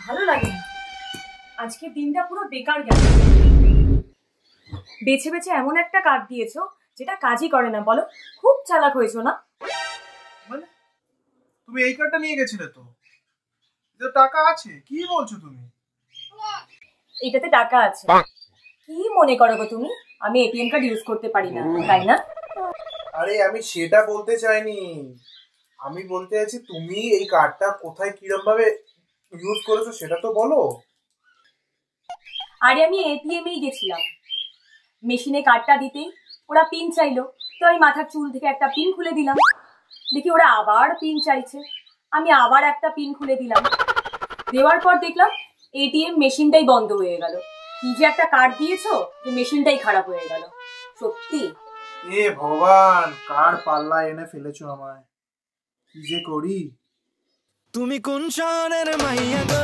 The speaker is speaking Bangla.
ভালো লাগে না, আজকে দিনটা পুরো বেকার গেল। বেছে বেছে এমন একটা কার্ড দিয়েছো যেটা কাজই করে না, বলো। খুব চালাক হয়েছো না? মানে তুমি এই কার্ডটা নিয়ে গেছিলে তো? এতে টাকা আছে? কি বলছো তুমি? এটাতে টাকা আছে। কি মনে করো গো তুমি আমি এটিএম কার্ড ইউজ করতে পারি না, তাই না? আরে আমি সেটা বলতে চাইনি, আমি বলতে চাইছি তুমি এই কার্ডটা কোথায় কিরম ভাবে ইউজ করেছো সেটা তো বলো। আরে আমি এটিএমেই গেছিলাম, মেশিনে কার্ডটা দিতেই ওরা পিন চাইলো, তো আমি মাথার চুল থেকে একটা পিন খুলে দিলাম। দেখি ওরা আবার পিন চাইছে, আমি আবার একটা পিন খুলে দিলাম। দেওয়ার পর দেখলাম এটিএম মেশিনটাই বন্ধ হয়ে গেল। কি যে একটা কার্ড দিয়েছো যে মেশিনটাই খারাপ হয়ে গেল, সত্যি। এ ভগবান, কার পাল্লা এনে ফেলেছো আমায়, কি যে করি। তুমি কোন শহরের মাইয়া গো?